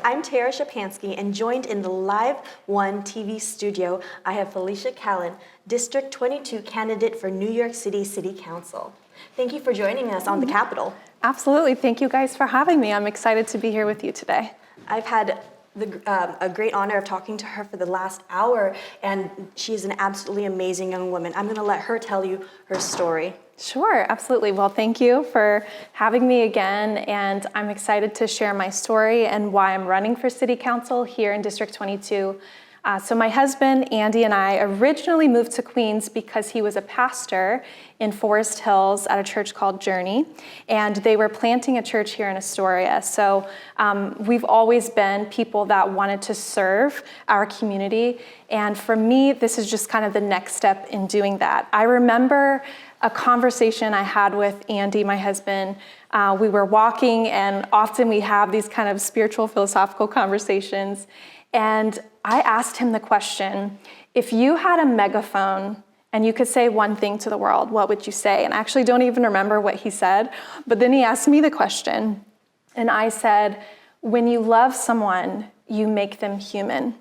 I'm Tara Szczepanski, and joined in the LIVEONETV studio, I have Felicia Kalan, District 22 candidate for New York City City Council. Thank you for joining us on the Capitol. Absolutely. Thank you guys for having me. I'm excited to be here with you today. I've had a great honor of talking to her for the last hour, and she's an absolutely amazing young woman. I'm going to let her tell you her story. Sure, absolutely. Well, thank you for having me again, and I'm excited to share my story and why I'm running for City Council here in District 22. So my husband, Andy, and I originally moved to Queens because he was a pastor in Forest Hills at a church called Journey, and they were planting a church here in Astoria. So we've always been people that wanted to serve our community, and for me, this is just kind of the next step in doing that. I remember a conversation I had with Andy, my husband. We were walking, and often we have these kind of spiritual, philosophical conversations. And I asked him the question, if you had a megaphone and you could say one thing to the world, what would you say? And I actually don't even remember what he said, but then he asked me the question, and I said, when you love someone, you make them human.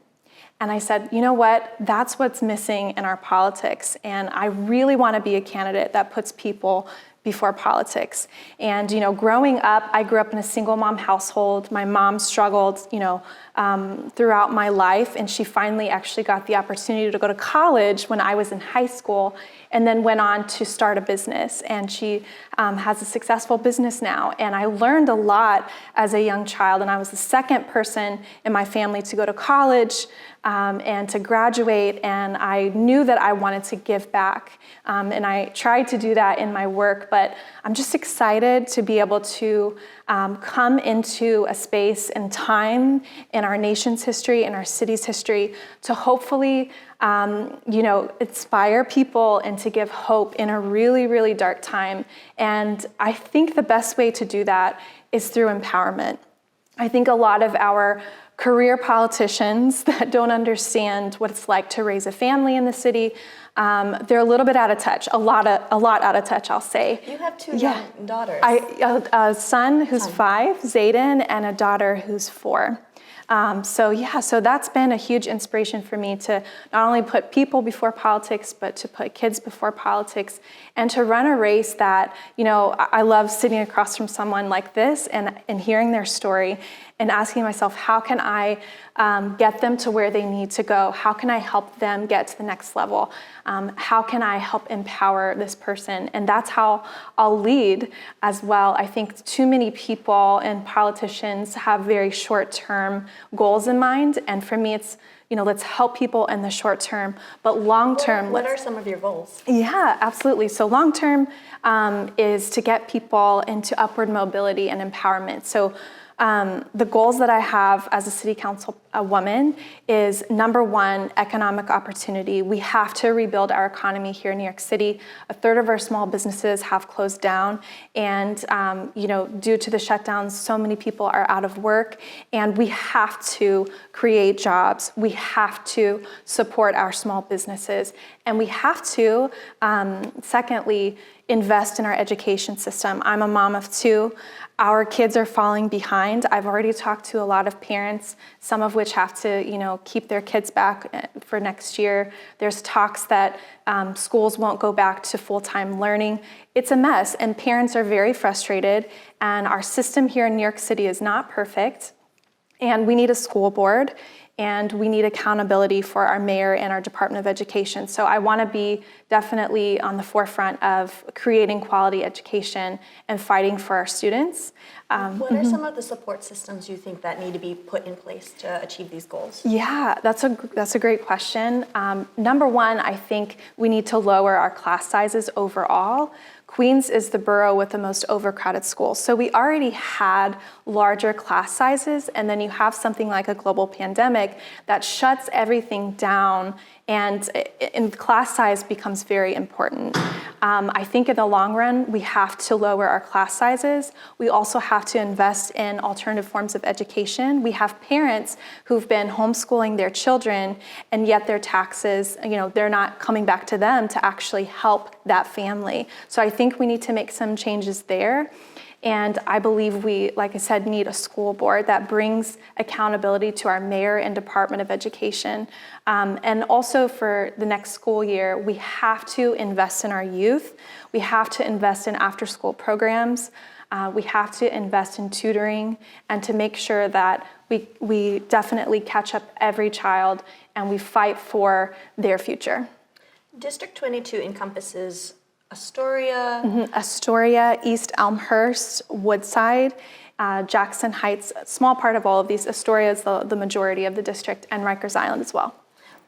And I said, you know what? That's what's missing in our politics. And I really want to be a candidate that puts people before politics. And, you know, growing up, I grew up in a single mom household. My mom struggled, throughout my life, and she finally actually got the opportunity to go to college when I was in high school, and then went on to start a business. And she has a successful business now. And I learned a lot as a young child, and I was the second person in my family to go to college and to graduate, and I knew that I wanted to give back. And I tried to do that in my work, but I'm just excited to be able to come into a space and time in our nation's history, in our city's history, to hopefully inspire people and to give hope in a really, really dark time. And I think the best way to do that is through empowerment. I think a lot of our career politicians that don't understand what it's like to raise a family in the city, they're a little bit out of touch, a lot out of touch, I'll say. You have two young daughters. A son who's 5, Zayden, and a daughter who's 4. So that's been a huge inspiration for me to not only put people before politics, but to put kids before politics, and to run a race that, I love sitting across from someone like this and hearing their story and asking myself, how can I get them to where they need to go? How can I help them get to the next level? How can I help empower this person? And that's how I'll lead as well. I think too many people and politicians have very short-term goals in mind. And for me, it's, let's help people in the short term, but long term. What are some of your goals? Yeah, absolutely. So long term is to get people into upward mobility and empowerment. So the goals that I have as a city council woman is, number one, economic opportunity. We have to rebuild our economy here in New York City. A third of our small businesses have closed down, and due to the shutdowns, so many people are out of work, and we have to create jobs. We have to support our small businesses, and we have to, secondly, invest in our education system. I'm a mom of 2. Our kids are falling behind. I've already talked to a lot of parents, some of which have to, keep their kids back for next year. There's talks that schools won't go back to full-time learning. It's a mess, and parents are very frustrated, and our system here in New York City is not perfect, and we need a school board, and we need accountability for our mayor and our Department of Education. So I want to be definitely on the forefront of creating quality education and fighting for our students. What are some of the support systems you think that need to be put in place to achieve these goals? Yeah, that's a great question. Number one, I think we need to lower our class sizes overall. Queens is the borough with the most overcrowded schools. So we already had larger class sizes, and then you have something like a global pandemic that shuts everything down, and class size becomes very important. I think in the long run, we have to lower our class sizes. We also have to invest in alternative forms of education. We have parents who've been homeschooling their children, and yet their taxes, they're not coming back to them to actually help that family. So I think we need to make some changes there. And I believe we, like I said, need a school board that brings accountability to our mayor and Department of Education. And also for the next school year, we have to invest in our youth. We have to invest in after-school programs. We have to invest in tutoring and to make sure that we definitely catch up every child and we fight for their future. District 22 encompasses Astoria. Astoria, East Elmhurst, Woodside, Jackson Heights, a small part of all of these. Astoria is the majority of the district, and Rikers Island as well.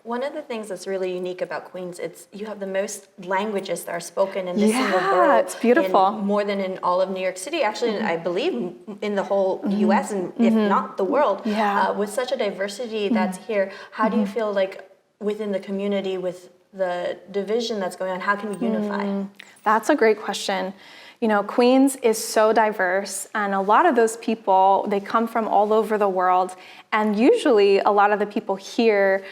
One of the things that's really unique about Queens, you have the most languages that are spoken in this single borough. Yeah, it's beautiful. More than in all of New York City, actually, I believe in the whole U.S. and if not the world. Yeah. With such a diversity that's here, how do you feel like within the community, with the division that's going on, how can we unify? That's a great question. You know, Queens is so diverse, and a lot of those people, they come from all over the world. And usually a lot of the people here,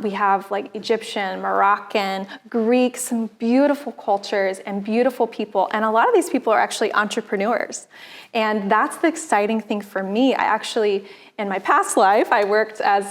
we have like Egyptian, Moroccan, Greek, some beautiful cultures and beautiful people. And a lot of these people are actually entrepreneurs. And that's the exciting thing for me. I actually, in my past life, I worked as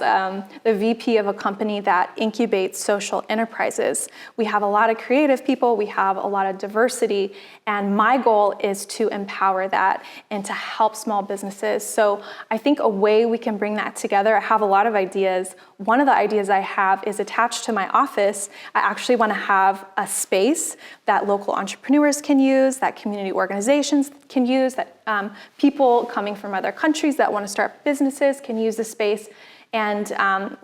the VP of a company that incubates social enterprises. We have a lot of creative people, we have a lot of diversity, and my goal is to empower that and to help small businesses. So I think a way we can bring that together, I have a lot of ideas. One of the ideas I have is attached to my office. I actually want to have a space that local entrepreneurs can use, that community organizations can use, that people coming from other countries that want to start businesses can use the space. And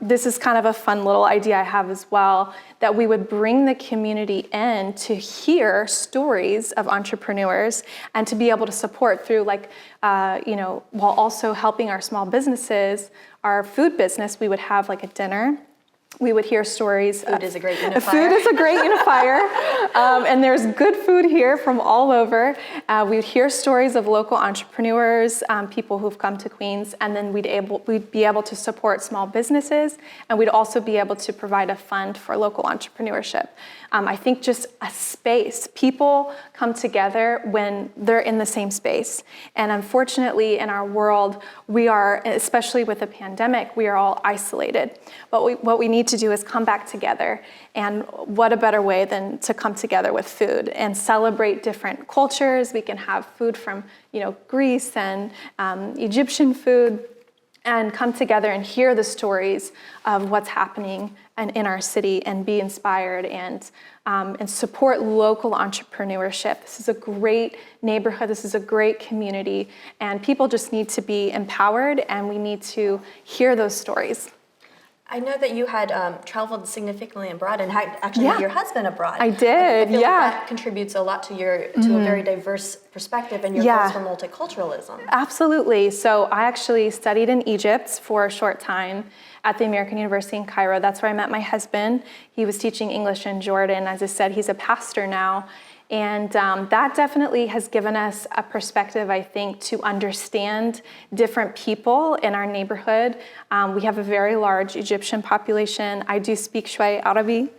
this is kind of a fun little idea I have as well, that we would bring the community in to hear stories of entrepreneurs and to be able to support through while also helping our small businesses. Our food business, we would have like a dinner. We would hear stories. Food is a great unifier. Food is a great unifier. And there's good food here from all over. We would hear stories of local entrepreneurs, people who've come to Queens, and then we'd be able to support small businesses, and we'd also be able to provide a fund for local entrepreneurship. I think just a space. People come together when they're in the same space. And unfortunately, in our world, we are, especially with the pandemic, we are all isolated. But what we need to do is come back together. And what a better way than to come together with food and celebrate different cultures. We can have food from, Greece and Egyptian food, and come together and hear the stories of what's happening in our city and be inspired and support local entrepreneurship. This is a great neighborhood. This is a great community, and people just need to be empowered, and we need to hear those stories. I know that you had traveled significantly abroad and had actually met your husband abroad. I did, I feel like that contributes a lot to to a very diverse perspective and your goals for multiculturalism. Absolutely. So I actually studied in Egypt for a short time at the American University in Cairo. That's where I met my husband. He was teaching English in Jordan. As I said, he's a pastor now. And that definitely has given us a perspective, I think, to understand different people in our neighborhood. We have a very large Egyptian population. I do speak Shway Arabi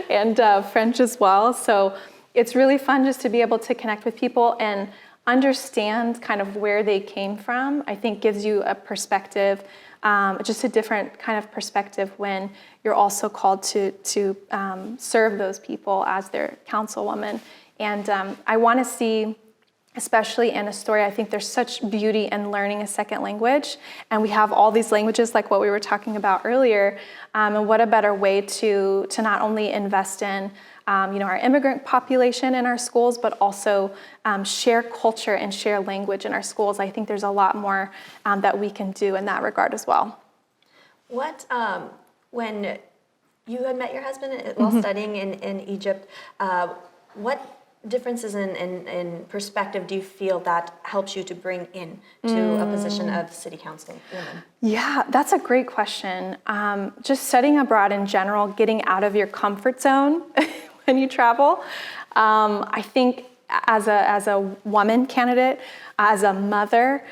and French as well. So it's really fun just to be able to connect with people and understand kind of where they came from. I think gives you a perspective, just a different kind of perspective when you're also called to serve those people as their councilwoman. And I want to see, especially in Astoria, I think there's such beauty in learning a second language. And we have all these languages like what we were talking about earlier. And what a better way to not only invest in our immigrant population in our schools, but also share culture and share language in our schools. I think there's a lot more that we can do in that regard as well. What, when you had met your husband while studying in Egypt, what differences in perspective do you feel that helps you to bring in to a position of city council woman? Yeah, that's a great question. Just studying abroad in general, getting out of your comfort zone when you travel, I think as a woman candidate, as a mother,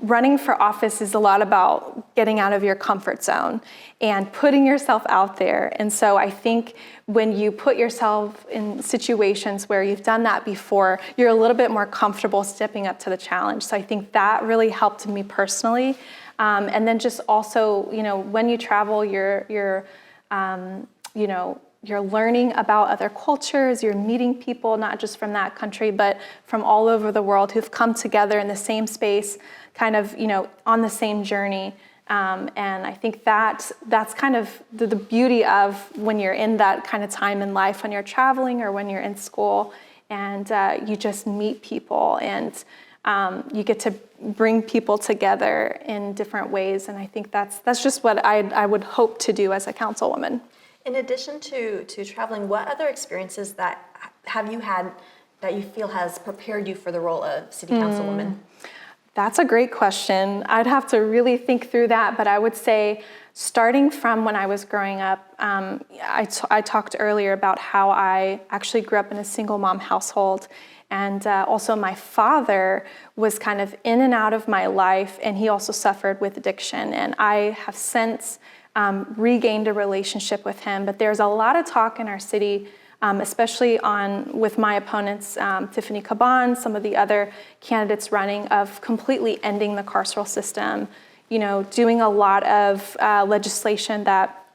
running for office is a lot about getting out of your comfort zone and putting yourself out there. And so I think when you put yourself in situations where you've done that before, you're a little bit more comfortable stepping up to the challenge. So I think that really helped me personally. And then just also, when you travel, you're learning about other cultures, you're meeting people, not just from that country, but from all over the world who've come together in the same space, kind of, on the same journey. And I think that's kind of the beauty of when you're in that kind of time in life, when you're traveling or when you're in school, and you just meet people, and you get to bring people together in different ways. And I think that's just what I would hope to do as a councilwoman. In addition to traveling, what other experiences have you had that you feel has prepared you for the role of city councilwoman? That's a great question. I'd have to really think through that, but I would say starting from when I was growing up, I talked earlier about how I actually grew up in a single mom household. And also my father was kind of in and out of my life, and he also suffered with addiction. And I have since regained a relationship with him, but there's a lot of talk in our city, especially with my opponents, Tiffany Kalan, some of the other candidates running, of completely ending the carceral system, doing a lot of legislation that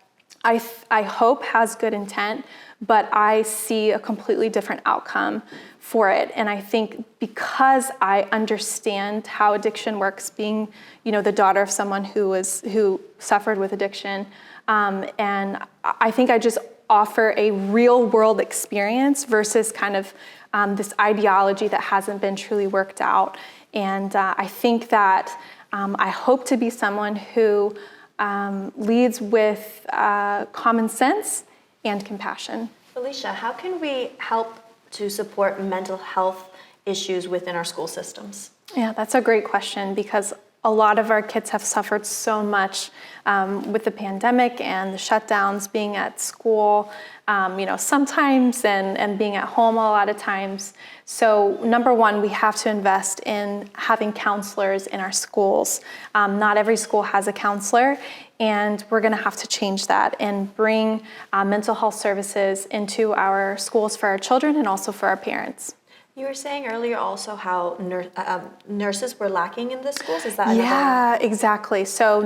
I hope has good intent, but I see a completely different outcome for it. And I think because I understand how addiction works, being, the daughter of someone who suffered with addiction, and I think I just offer a real world experience versus kind of this ideology that hasn't been truly worked out. And I think that I hope to be someone who leads with common sense and compassion. Felicia, how can we help to support mental health issues within our school systems? Yeah, that's a great question, because a lot of our kids have suffered so much with the pandemic and the shutdowns, being at school, sometimes, and being at home a lot of times. So number one, we have to invest in having counselors in our schools. Not every school has a counselor, and we're gonna have to change that and bring mental health services into our schools for our children and also for our parents. You were saying earlier also how nurses were lacking in the schools. Is that Yeah, exactly. So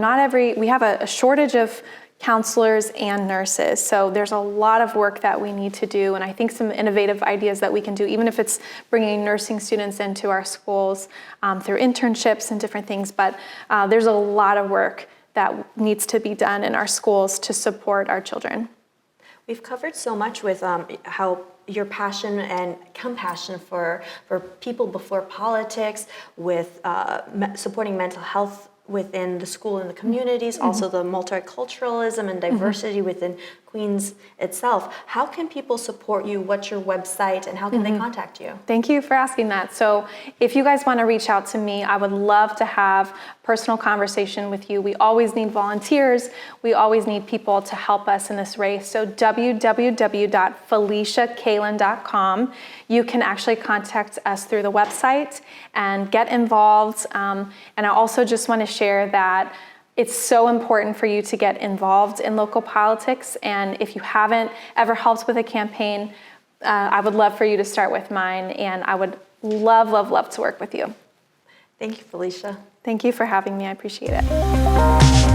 we have a shortage of counselors and nurses. So there's a lot of work that we need to do. And I think some innovative ideas that we can do, even if it's bringing nursing students into our schools through internships and different things. But there's a lot of work that needs to be done in our schools to support our children. We've covered so much with how your passion and compassion for people before politics, with supporting mental health within the school and the communities, also the multiculturalism and diversity within Queens itself. How can people support you? What's your website, and how can they contact you? Thank you for asking that. So if you guys want to reach out to me, I would love to have personal conversation with you. We always need volunteers. We always need people to help us in this race. So www.feliciakalan.com. You can actually contact us through the website and get involved. And I also just want to share that it's so important for you to get involved in local politics. And if you haven't ever helped with a campaign, I would love for you to start with mine. And I would love to work with you. Thank you, Felicia. Thank you for having me. I appreciate it.